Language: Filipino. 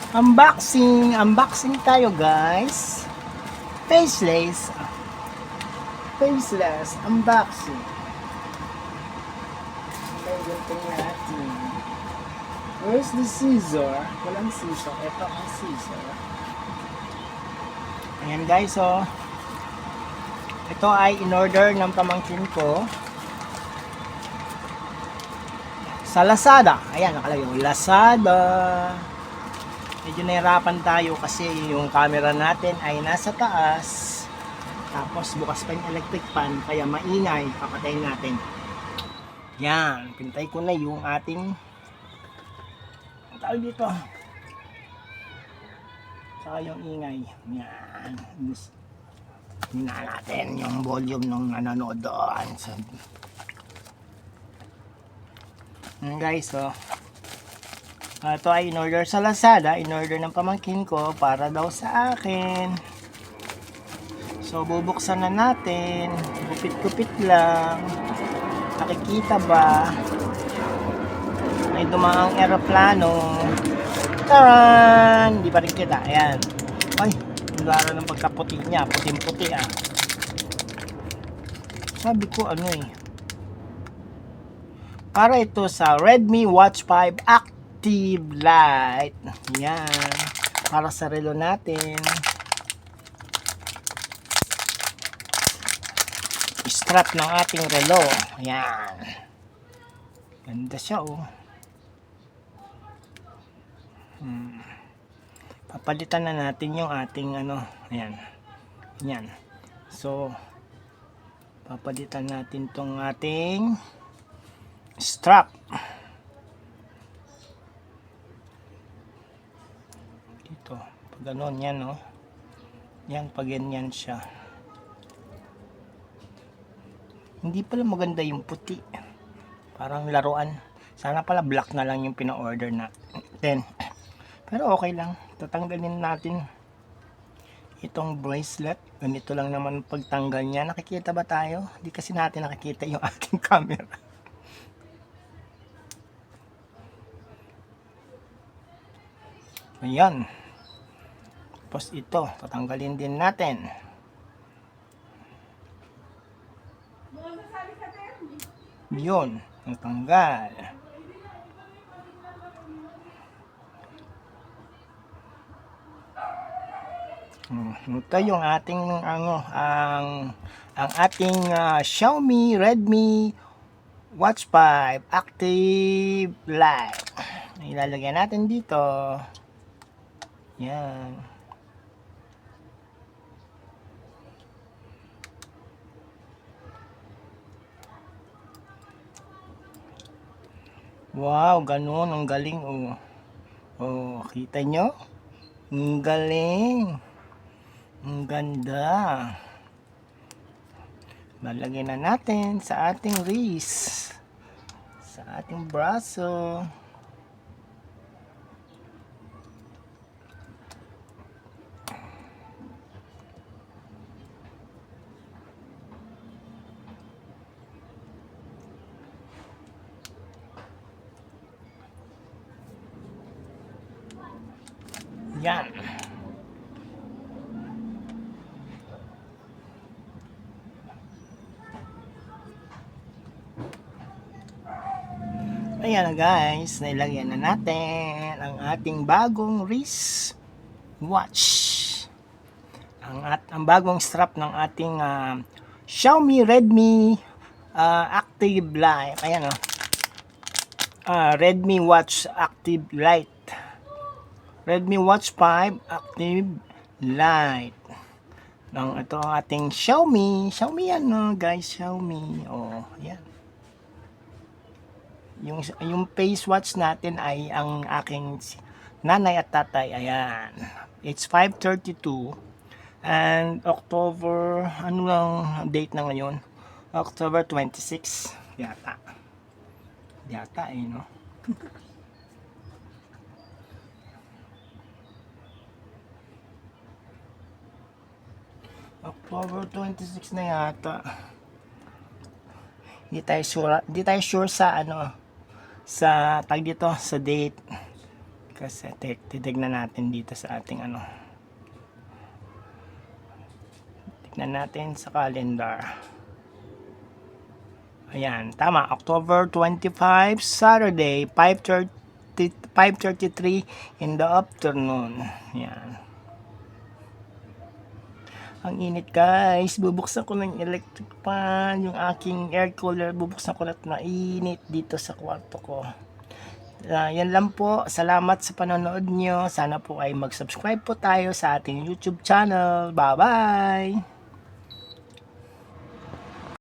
Unboxing tayo guys. Faceless. Faceless unboxing. Tingnan natin. Where's the scissor? Walang scissor. Ito ang scissor. Ayan guys, oh. Ito ay in-order ng pamangkin ko sa Lazada. Ayan, nakalagay yung Lazada. Medyo nahirapan tayo kasi yung camera natin ay nasa taas. Tapos bukas pa yung electric fan, kaya maingay. Papatayin natin. Yan, pintay ko na yung ating tawag dito. Saka yung ingay. Yan. Tingnan natin yung volume ng nanonood doon. So, guys, so ito ay in-order sa Lazada. In-order ng pamangkin ko para daw sa akin. So, bubuksan na natin. Kupit-kupit lang. Nakikita ba? May dumaang aeroplano. Taran! Hindi pa rin kita. Ayan. Ay, ang lara ng pagkaputi niya. Puting-puti ah. Sabi ko ano eh. Para ito sa Redmi Watch 5 Active Light. Ayan. Para sa relo natin. Strap ng ating relo. Ayan. Ganda siya oh. Papalitan na natin yung ating ano. Ayan. Ayan. So, papalitan natin tong ating strap. Dito. Pag ganon yan oh. Yan, pag ganyan siya. Hindi pala maganda yung puti. Parang laruan. Sana pala black na lang yung pina-order natin. Pero okay lang. Tatanggalin natin itong bracelet. Ganito lang naman pagtanggal niya. Nakikita ba tayo? Hindi kasi natin nakikita yung ating camera. Ayan. Tapos ito. Tatanggalin din natin. Yun, ang tanggal. Ito yung ating ang ating Xiaomi Redmi Watch 5 Active Light. Ilalagay natin dito. Yan. Wow, ganun. Ang galing, oh. Oh, kita nyo? Ang galing. Ang ganda. Lalagay na natin sa ating wrist. Sa ating braso. Yan. Ayan na guys, nailagyan na natin ang ating bagong wrist watch. Ang bagong strap ng ating Xiaomi Redmi Active Light. Ayan o. Redmi Watch Active Light. Redmi Watch 5 Active Light. Ito ang ating Xiaomi. Xiaomi yan guys, Xiaomi. Oh, yan. Yung face watch natin ay ang aking nanay at tatay. Ayan. It's 5:32 and October, ano lang date na ngayon? October 26 yata. Yata eh, no? October 26 na yata. Hindi tayo sure sa ano, sa tag dito, sa date. Kasi titignan natin dito sa ating ano. Tignan natin sa calendar. Ayan, tama. October 25, Saturday, 5:33 in the afternoon. Ayan. Ang init guys. Bubuksan ko ng electric fan. Yung aking air cooler. Bubuksan ko na mainit dito sa kwarto ko. Yan lang po. Salamat sa panonood nyo. Sana po ay mag-subscribe po tayo sa ating YouTube channel. Bye-bye!